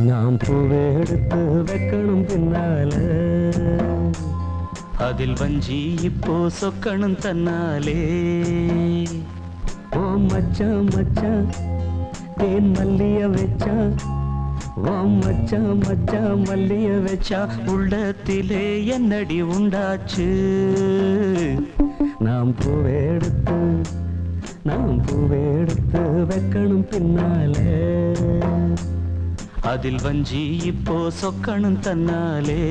நான் பூவெடுத்து வைக்கணும் பின்னால, அதில் வஞ்சி இப்போ சொக்கணும் தன்னாலே. ஓ மச்சான் மச்சான் தேன் மல்லிய வச்சா, ஓ மச்சான் மச்சான் மல்லிய வச்சா, உள்ளத்திலே என்னடி உண்டாச்சு. நாம் பூவெடுத்து வைக்கணும் பின்னாலே, அதில் வஞ்சி இப்போ சொக்கணும் தன்னாலே.